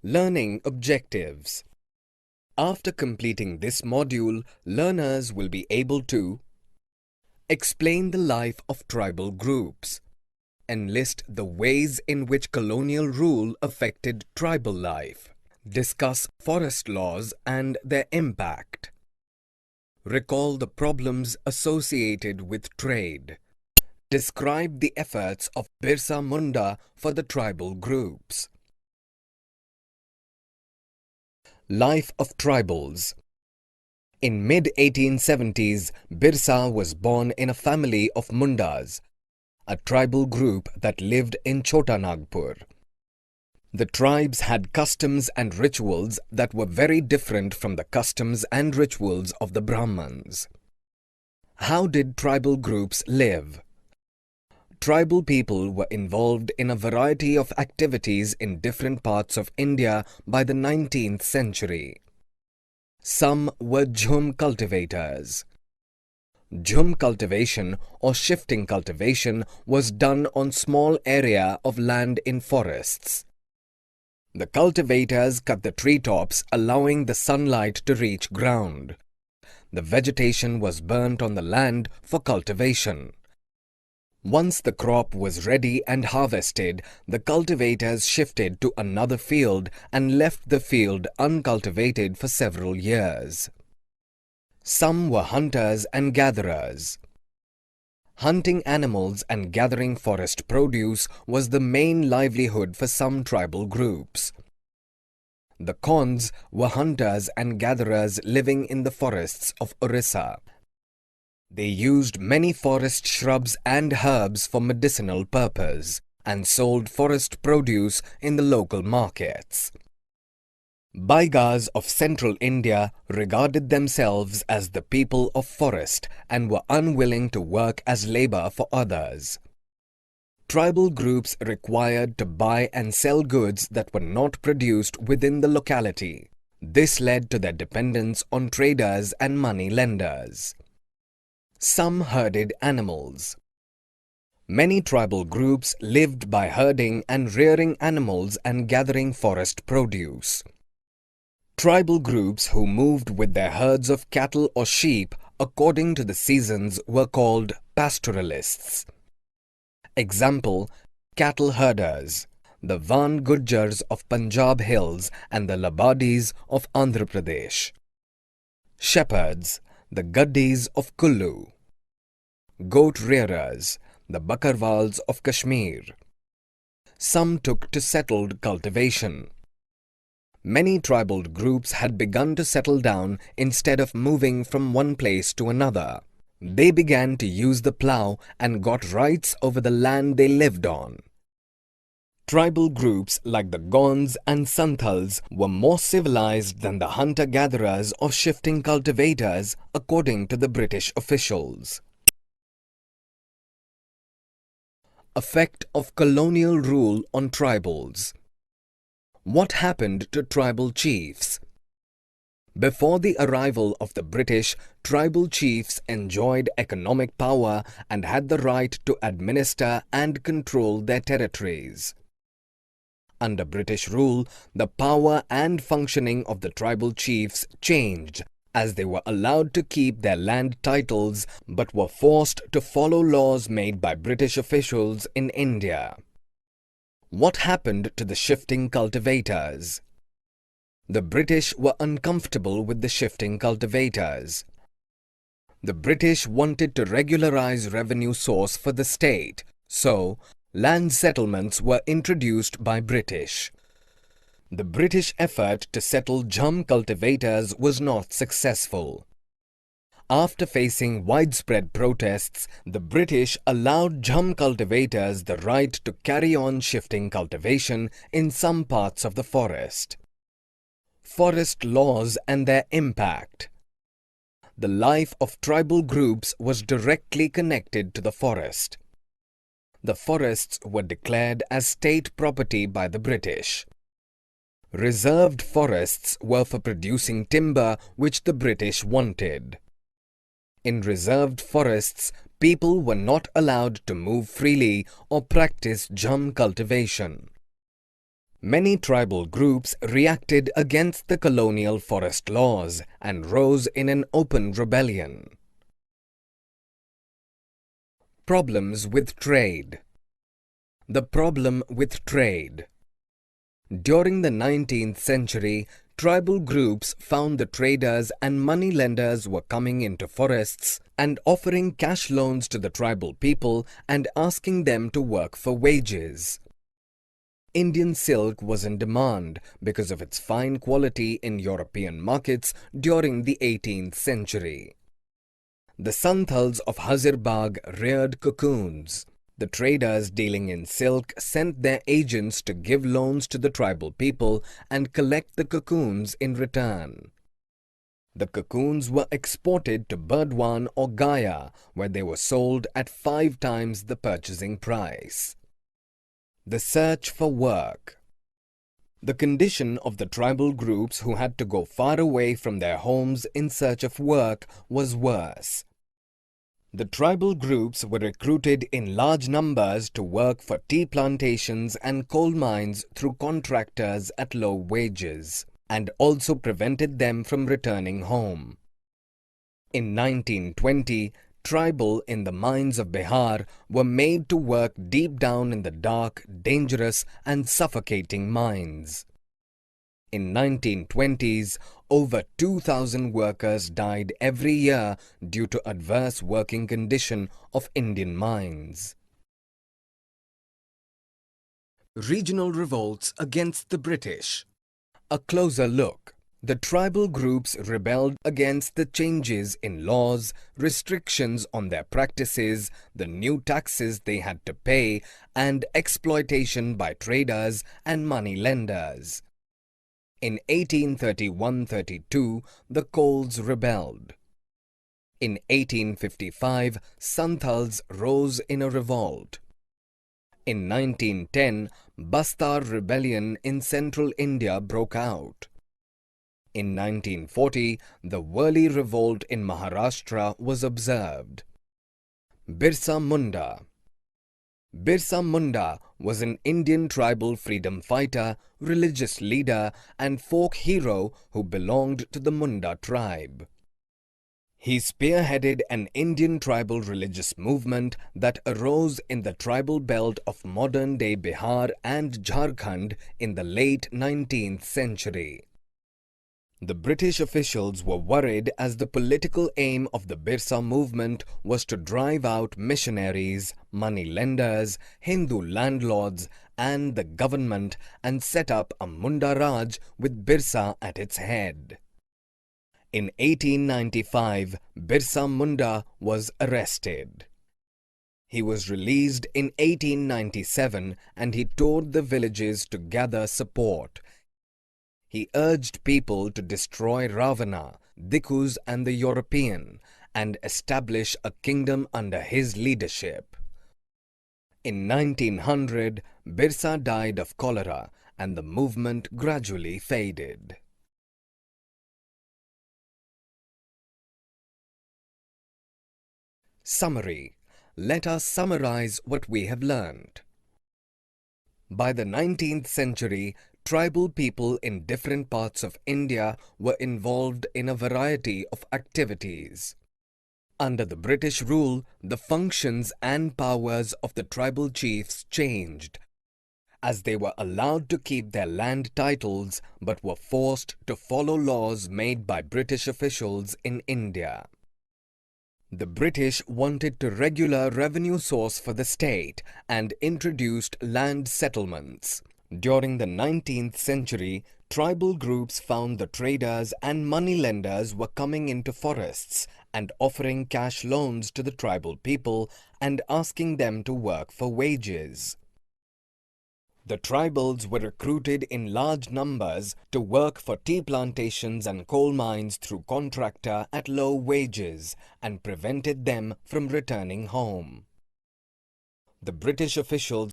Learning objectives. After completing this module, learners will be able to explain the life of tribal groups, enlist the ways in which colonial rule affected tribal life, discuss forest laws and their impact, recall the problems associated with trade, describe the efforts of Birsa Munda for the tribal groups. Life of tribals. In mid-1870s, Birsa was born in a family of Mundas, a tribal group that lived in Chota Nagpur. The tribes had customs and rituals that were very different from the customs and rituals of the Brahmins. How did tribal groups live? Tribal people were involved in a variety of activities in different parts of India by the 19th century. Some were jhum cultivators. Jhum cultivation or shifting cultivation was done on small area of land in forests. The cultivators cut the treetops, allowing the sunlight to reach ground. The vegetation was burnt on the land for cultivation. Once the crop was ready and harvested, the cultivators shifted to another field and left the field uncultivated for several years. Some were hunters and gatherers. Hunting animals and gathering forest produce was the main livelihood for some tribal groups. The Konds were hunters and gatherers living in the forests of Orissa. They used many forest shrubs and herbs for medicinal purpose and sold forest produce in the local markets. Baigas of central India regarded themselves as the people of forest and were unwilling to work as labor for others. Tribal groups required to buy and sell goods that were not produced within the locality. This led to their dependence on traders and money lenders. Some herded animals. Many tribal groups lived by herding and rearing animals and gathering forest produce. Tribal groups who moved with their herds of cattle or sheep according to the seasons were called pastoralists. Example, cattle herders, the Van Gujjars of Punjab Hills and the Labadis of Andhra Pradesh. Shepherds, the Gaddis of Kullu. Goat rearers, the Bakarwals of Kashmir. Some took to settled cultivation. Many tribal groups had begun to settle down instead of moving from one place to another. They began to use the plough and got rights over the land they lived on. Tribal groups like the Gonds and Santhals were more civilized than the hunter-gatherers or shifting cultivators, according to the British officials. Effect of colonial rule on tribals. What happened to tribal chiefs? Before the arrival of the British, tribal chiefs enjoyed economic power and had the right to administer and control their territories. Under British rule, the power and functioning of the tribal chiefs changed, as they were allowed to keep their land titles but were forced to follow laws made by British officials in India. What happened to the shifting cultivators? The British were uncomfortable with the shifting cultivators. The British wanted to regularize revenue source for the state, so land settlements were introduced by British. The British effort to settle jhum cultivators was not successful. After facing widespread protests, the British allowed jhum cultivators the right to carry on shifting cultivation in some parts of the forest. Forest laws and their impact. The life of tribal groups was directly connected to the forest. The forests were declared as state property by the British. Reserved forests were for producing timber which the British wanted. In reserved forests, people were not allowed to move freely or practice jhum cultivation. Many tribal groups reacted against the colonial forest laws and rose in an open rebellion. Problems with trade. The problem with trade. During the 19th century, tribal groups found the traders and money lenders were coming into forests and offering cash loans to the tribal people and asking them to work for wages. Indian silk was in demand because of its fine quality in European markets during the 18th century. The Santals of Hazirbagh reared cocoons. The traders dealing in silk sent their agents to give loans to the tribal people and collect the cocoons in return. The cocoons were exported to Burdwan or Gaya, where they were sold at 5 times the purchasing price. The search for work. The condition of the tribal groups who had to go far away from their homes in search of work was worse. The tribal groups were recruited in large numbers to work for tea plantations and coal mines through contractors at low wages, and also prevented them from returning home. In 1920, tribal in the mines of Bihar were made to work deep down in the dark, dangerous and suffocating mines. In 1920s, over 2,000 workers died every year due to adverse working condition of Indian mines. Regional revolts against the British. A closer look. The tribal groups rebelled against the changes in laws, restrictions on their practices, the new taxes they had to pay, and exploitation by traders and money lenders. In 1831-32, the Kols rebelled. In 1855, Santals rose in a revolt. In 1910, Bastar rebellion in central India broke out. In 1940, the Worli revolt in Maharashtra was observed. Birsa Munda. Birsa Munda was an Indian tribal freedom fighter, religious leader and folk hero who belonged to the Munda tribe. He spearheaded an Indian tribal religious movement that arose in the tribal belt of modern-day Bihar and Jharkhand in the late 19th century. The British officials were worried as the political aim of the Birsa movement was to drive out missionaries, money lenders, Hindu landlords and the government and set up a Munda Raj with Birsa at its head. In 1895, Birsa Munda was arrested. He was released in 1897 and he toured the villages to gather support. He urged people to destroy Ravana, Dikus and the European and establish a kingdom under his leadership. In 1900, Birsa died of cholera and the movement gradually faded. Summary. Let us summarize what we have learned. By the 19th century, tribal people in different parts of India were involved in a variety of activities. Under the British rule, the functions and powers of the tribal chiefs changed, as they were allowed to keep their land titles but were forced to follow laws made by British officials in India. The British wanted to regular revenue source for the state and introduced land settlements. During the 19th century, tribal groups found the traders and money lenders were coming into forests and offering cash loans to the tribal people and asking them to work for wages. The tribals were recruited in large numbers to work for tea plantations and coal mines through contractor at low wages and prevented them from returning home. The British officials